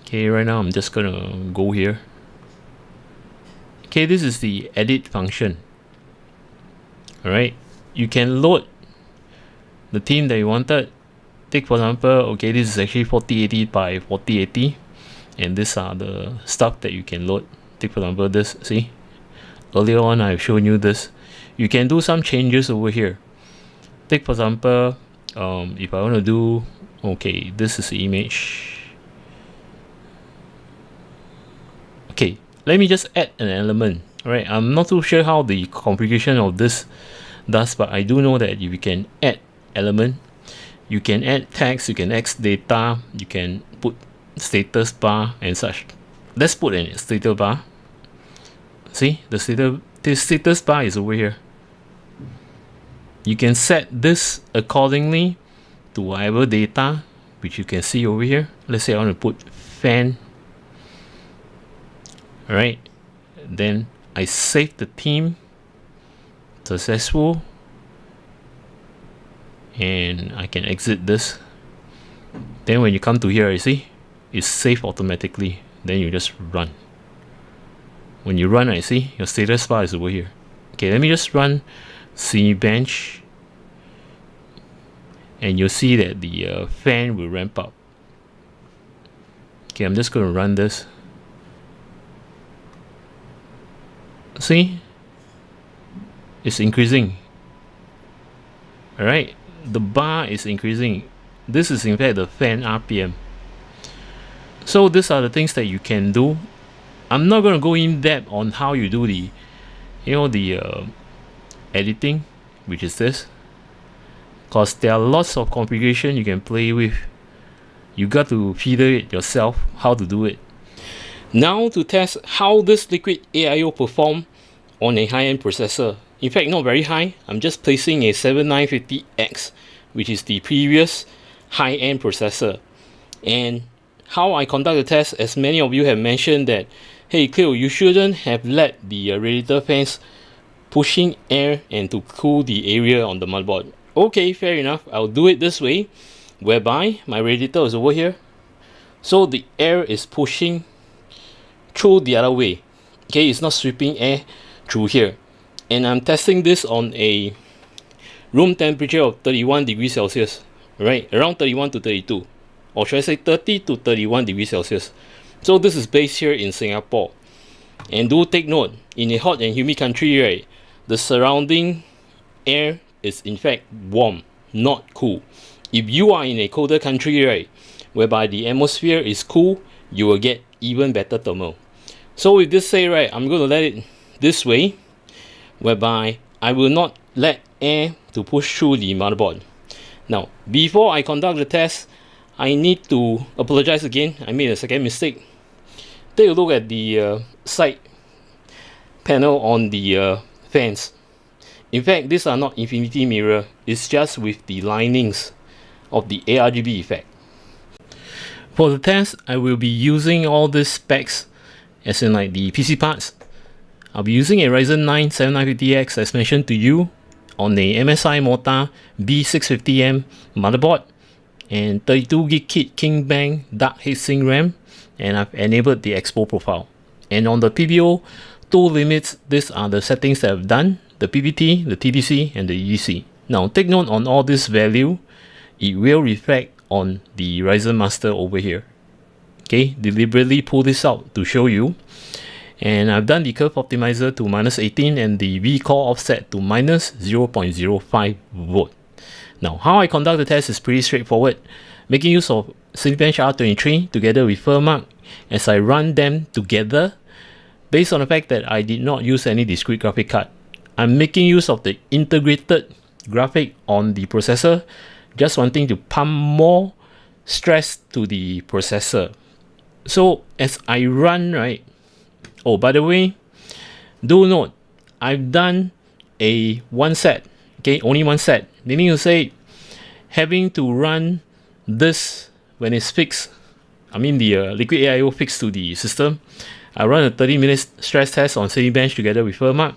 okay, right now I'm just gonna go here. Okay, this is the edit function. Alright, you can load the theme that you wanted. Take for example, okay, this is actually 4080 by 4080, and these are the stuff that you can load. Take for example this, see, earlier on I've shown you this. You can do some changes over here. Take for example, if I want to do, okay, this is the image. Okay, let me just add an element. Alright, I'm not too sure how the configuration of this does, but I do know that if you can add element, you can add text, you can add data, you can put status bar and such. Let's put a status bar. See, the status bar is over here. You can set this accordingly to whatever data which you can see over here. Let's say I want to put fan. Alright, then I save the theme, successful, and I can exit this. Then when you come to here, you see it's saved automatically. Then you just run. When you run, I see your status bar is over here. Okay, let me just run Cinebench, and you'll see that the fan will ramp up. Okay, I'm just going to run this. See, it's increasing. Alright, the bar is increasing. This is in fact the fan RPM. So these are the things that you can do. I'm not going to go in depth on how you do the, editing, which is this, because there are lots of configuration you can play with. You got to figure it yourself how to do it. Now to test how this liquid AIO perform on a high-end processor. In fact, not very high. I'm just placing a 7950X, which is the previous high-end processor. And how I conduct the test, as many of you have mentioned that, hey Cleo, you shouldn't have let the radiator fans pushing air and to cool the area on the motherboard. Okay, fair enough. I'll do it this way, whereby my radiator is over here. So the air is pushing through the other way. Okay, it's not sweeping air through here. And I'm testing this on a room temperature of 31 degrees Celsius, right? Around 31 to 32. Or should I say 30 to 31 degrees Celsius. So this is based here in Singapore. And do take note, in a hot and humid country, right, the surrounding air is in fact warm, not cool. If you are in a colder country, right, whereby the atmosphere is cool, you will get even better thermal. So with this say, right, I'm going to let it this way, whereby I will not let air to push through the motherboard. Now, before I conduct the test, I need to apologize again. I made a second mistake. Take a look at the side panel on the fans. In fact, these are not infinity mirror. It's just with the linings of the ARGB effect. For the test, I will be using all these specs, as in like the PC parts. I'll be using a Ryzen 9 7950X as mentioned to you on a MSI Mota B650M motherboard and 32GB kit King Bang Dark Heatsink RAM, and I've enabled the Expo profile. And on the PBO tool limits, these are the settings that I've done: the PPT, the TDC, and the EDC. Now take note on all this value, it will reflect on the Ryzen Master over here. Okay, deliberately pull this out to show you. And I've done the curve optimizer to -18 and the V-core offset to -0.05 volt. Now, how I conduct the test is pretty straightforward. Making use of Cinebench R23 together with Firmark as I run them together. Based on the fact that I did not use any discrete graphic card, I'm making use of the integrated graphic on the processor, just wanting to pump more stress to the processor. So as I run, right, oh, by the way, do note, I've done a one set, okay, only one set, meaning to say, having to run this when it's fixed, I mean the liquid AIO fixed to the system. I run a 30-minute stress test on Cinebench together with Firmark.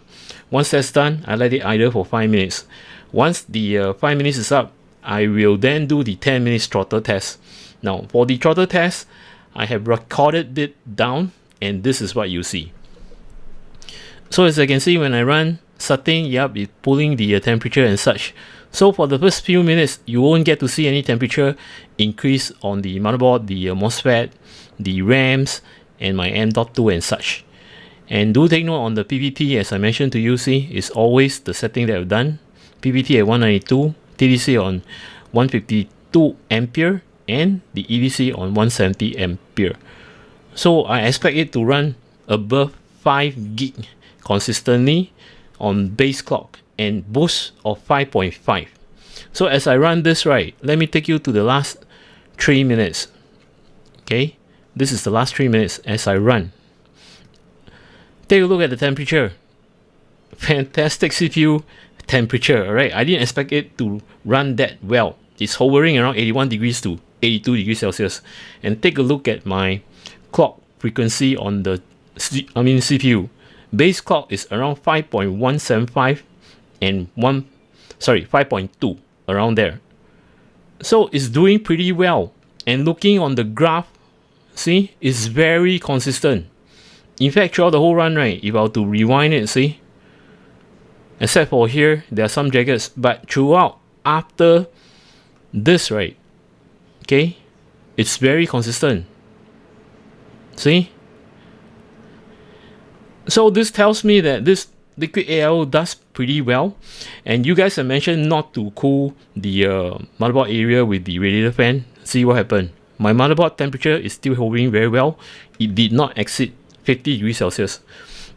Once that's done, I let it idle for 5 minutes. Once the 5 minutes is up, I will then do the 10 minutes throttle test. Now for the throttle test, I have recorded it down, and this is what you see. So as I can see, when I run setting, yep, it's pulling the temperature and such. So for the first few minutes, you won't get to see any temperature increase on the motherboard, the MOSFET, the RAMs, and my M.2 and such. And do take note on the PPT, as I mentioned to you, see, is always the setting that I've done. PPT at 192, TDC on 152 ampere, and the EDC on 170 ampere. So I expect it to run above 5 gig consistently on base clock and boost of 5.5. So as I run this, right, let me take you to the last 3 minutes. Okay, this is the last 3 minutes as I run. Take a look at the temperature. Fantastic CPU temperature. Alright, I didn't expect it to run that well. It's hovering around 81 degrees to 82 degrees Celsius. And take a look at my clock frequency on the CPU. Base clock is around 5.175 and 5.2, around there. So it's doing pretty well. And looking on the graph, see, it's very consistent. In fact, throughout the whole run, right, if I were to rewind it, see, except for here, there are some jaggeds, but throughout, after this, right, okay, it's very consistent. See? So this tells me that this liquid AIO does pretty well. And you guys have mentioned not to cool the motherboard area with the radiator fan. See what happened. My motherboard temperature is still hovering very well. It did not exceed 50 degrees Celsius.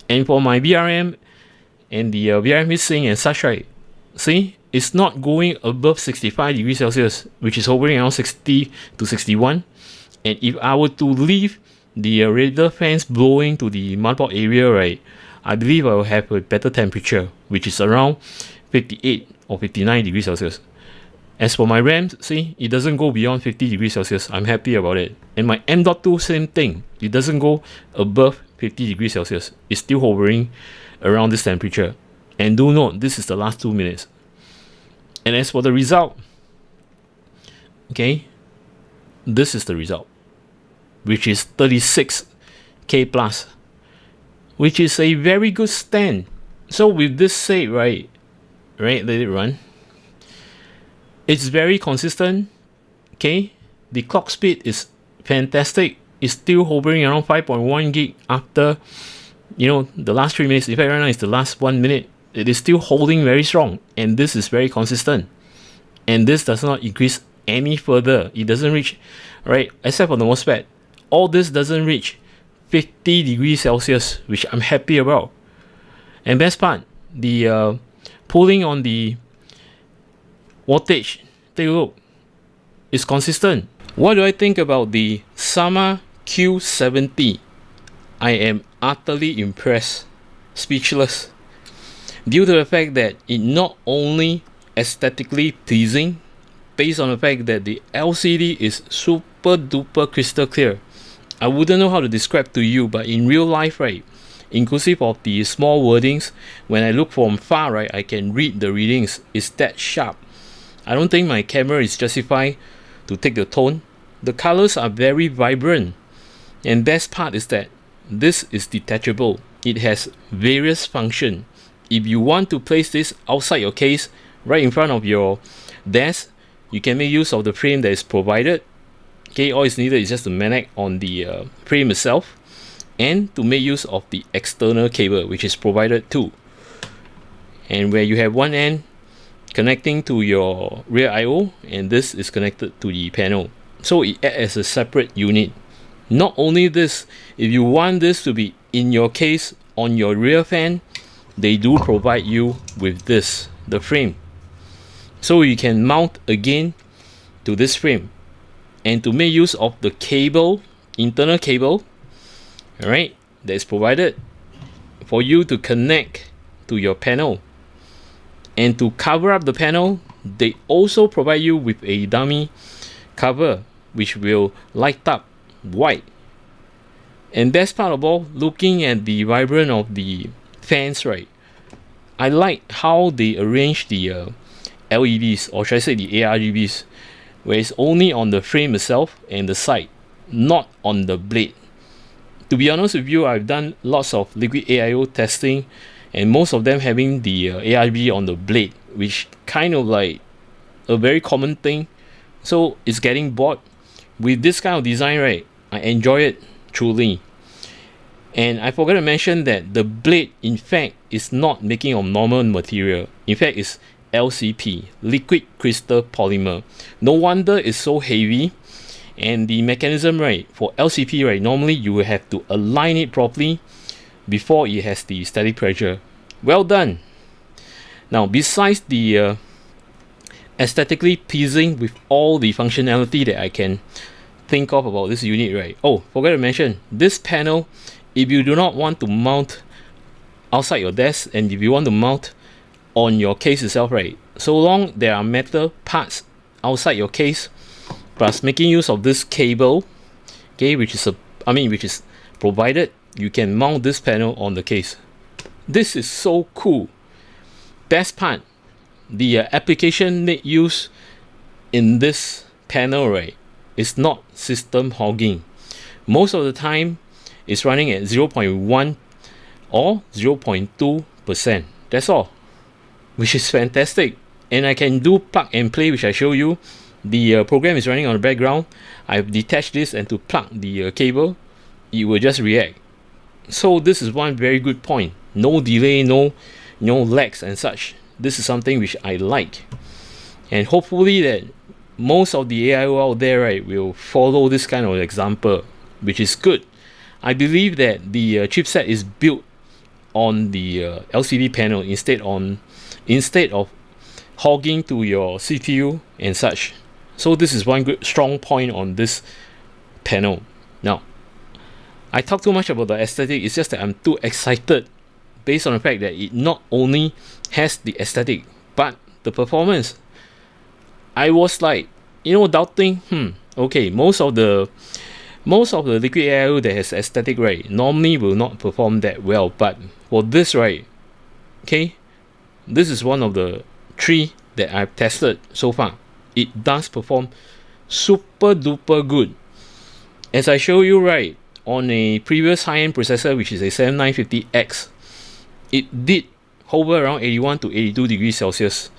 And for my VRM and the VRM heatsink and such, right, see, it's not going above 65 degrees Celsius, which is hovering around 60 to 61. And if I were to leave the radiator fans blowing to the motherboard area, right, I believe I will have a better temperature, which is around 58 or 59 degrees Celsius. As for my RAM, see, it doesn't go beyond 50 degrees Celsius. I'm happy about it. And my M.2, same thing. It doesn't go above 50 degrees Celsius. It's still hovering around this temperature. And do note, this is the last 2 minutes. And as for the result, okay, this is the result, which is 36K plus, which is a very good stand. So with this said, right, let it run. It's very consistent. Okay, the clock speed is fantastic. It's still hovering around 5.1 gig after, the last 3 minutes. In fact, right now it's the last 1 minute. It is still holding very strong, and this is very consistent. And this does not increase any further. It doesn't reach, right, except for the MOSFET. All this doesn't reach 50 degrees Celsius, which I'm happy about. And best part, the pulling on the wattage, take a look, it's consistent. What do I think about the Sama Q70? I am utterly impressed, speechless, due to the fact that it not only aesthetically pleasing, based on the fact that the LCD is super duper crystal clear. I wouldn't know how to describe to you, but in real life, right, inclusive of the small wordings, when I look from far, right, I can read the readings. It's that sharp. I don't think my camera is justified to take the tone. The colors are very vibrant. And best part is that this is detachable. It has various functions. If you want to place this outside your case, right in front of your desk, you can make use of the frame that is provided. Okay, all is needed is just the magnet on the frame itself, and to make use of the external cable, which is provided too. And where you have one end connecting to your rear I/O, and this is connected to the panel, so it acts as a separate unit. Not only this, if you want this to be in your case on your rear fan, they do provide you with this, the frame, so you can mount again to this frame. And to make use of the cable, internal cable, alright, that is provided for you to connect to your panel. And to cover up the panel, they also provide you with a dummy cover which will light up white. And best part of all, looking at the vibrance of the fans, right, I like how they arrange the LEDs, or should I say the ARGBs. where it's only on the frame itself and the side, not on the blade. To be honest with you, I've done lots of liquid AIO testing, and most of them having the ARB on the blade, which kind of like a very common thing. So it's getting bored. With this kind of design, right, I enjoy it truly. And I forgot to mention that the blade, in fact, is not making of normal material. In fact, it's LCP, liquid crystal polymer. No wonder it's so heavy. And the mechanism, right, for LCP, right, normally you will have to align it properly before it has the static pressure. Well done. Now, besides the aesthetically pleasing with all the functionality that I can think of about this unit, right? Oh, forgot to mention, this panel, if you do not want to mount outside your desk, and if you want to mount on your case itself, right, so long there are metal parts outside your case, plus making use of this cable, okay, which is provided, you can mount this panel on the case. This is so cool. Best part, the application made use in this panel, right, is not system hogging. Most of the time it's running at 0.1 or 0.2%. That's all, which is fantastic. And I can do plug and play, which I show you. The program is running on the background. I've detached this, and to plug the cable, it will just react. So this is one very good point. No delay, no lags and such. This is something which I like, and hopefully that most of the AIO out there, right, will follow this kind of example, which is good. I believe that the chipset is built on the LCD panel instead of hogging to your CPU and such. So this is one good strong point on this panel. Now, I talk too much about the aesthetic. It's just that I'm too excited based on the fact that it not only has the aesthetic but the performance. I was like, doubting, okay, most of the liquid AIO that has aesthetic, right, normally will not perform that well, but for this, right, okay, this is one of the 3 that I've tested so far. It does perform super duper good. As I show you, right, on a previous high-end processor, which is a 7950X, it did hover around 81 to 82 degrees Celsius.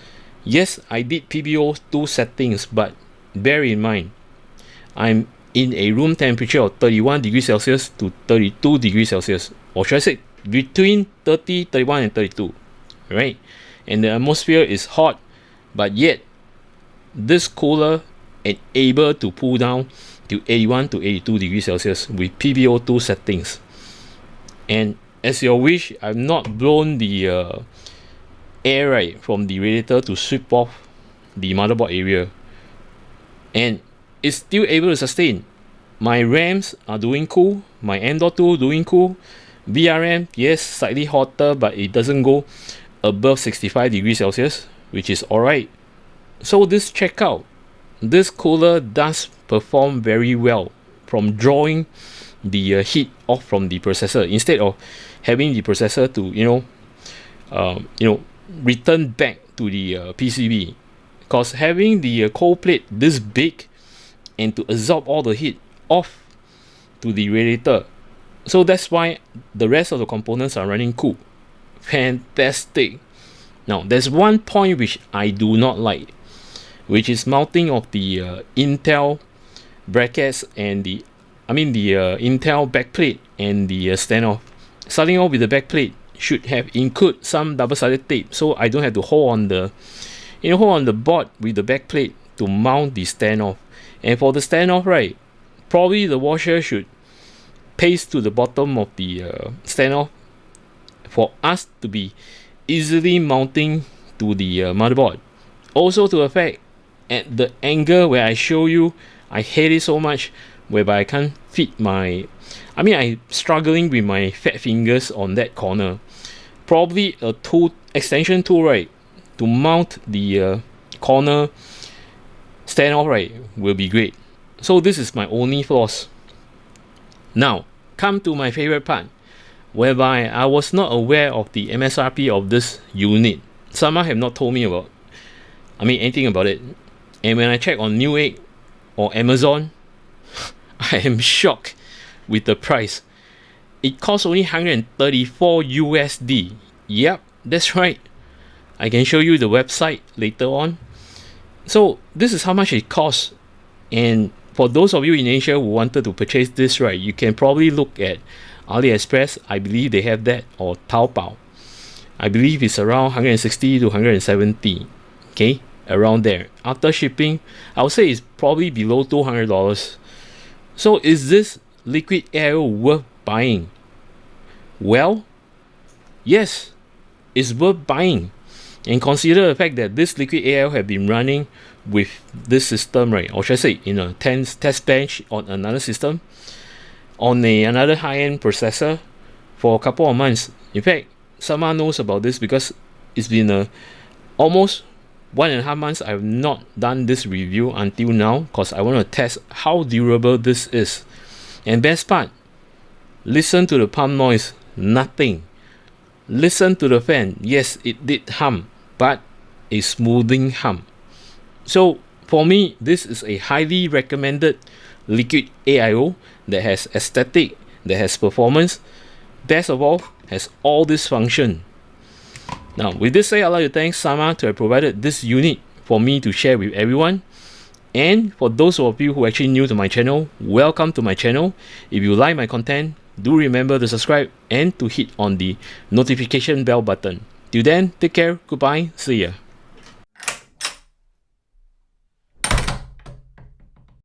Yes, I did PBO2 settings, but bear in mind, I'm in a room temperature of 31 degrees Celsius to 32 degrees Celsius, or should I say between 30, 31 and 32, right? And the atmosphere is hot, but yet this cooler and able to pull down to 81 to 82 degrees Celsius with PBO2 settings. And as your wish, I've not blown the air, right, from the radiator to sweep off the motherboard area, and it's still able to sustain. My RAMs are doing cool, my M.2 doing cool, VRM, yes, slightly hotter, but it doesn't go above 65 degrees Celsius, which is alright. So this cooler does perform very well from drawing the heat off from the processor, instead of having the processor to return back to the PCB, because having the cold plate this big and to absorb all the heat off to the radiator, so that's why the rest of the components are running cool. Fantastic. Now there's one point which I do not like, which is mounting of the Intel brackets and the Intel backplate and the standoff. Starting off with the backplate should have include some double-sided tape, so I don't have to hold on the board with the backplate to mount the standoff. And for the standoff, right, probably the washer should paste to the bottom of the standoff for us to be easily mounting to the motherboard. Also to the fact, at the angle where I show you, I hate it so much, whereby I can't fit I'm struggling with my fat fingers on that corner. Probably a extension tool, right, to mount the corner standoff, right, will be great. So this is my only flaws. Now come to my favorite part, whereby I was not aware of the MSRP of this unit. Someone have not told me anything about it, And when I check on Newegg or Amazon, I am shocked with the price. It costs only 134 USD. Yep, that's right. I can show you the website later on. So this is how much it costs. And for those of you in Asia who wanted to purchase this, right, you can probably look at AliExpress. I believe they have that, or Taobao. I believe it's around 160 to 170. Okay, around there. After shipping, I would say it's probably below $200. So is this liquid AIO worth buying? Well, yes, it's worth buying. And consider the fact that this liquid AIO have been running with this system, right, or should I say in a test bench on another system, on another high-end processor for a couple of months. In fact, someone knows about this because it's been almost 1.5 months I have not done this review until now, because I want to test how durable this is. And best part, listen to the pump noise. Nothing. Listen to the fan. Yes, it did hum, but a smoothing hum. So for me, this is a highly recommended liquid AIO that has aesthetic, that has performance, best of all, has all this function. Now, with this said, I'd like to thank Sama to have provided this unit for me to share with everyone. And for those of you who are actually new to my channel, welcome to my channel. If you like my content, do remember to subscribe and to hit on the notification bell button. Till then, take care, goodbye, see ya.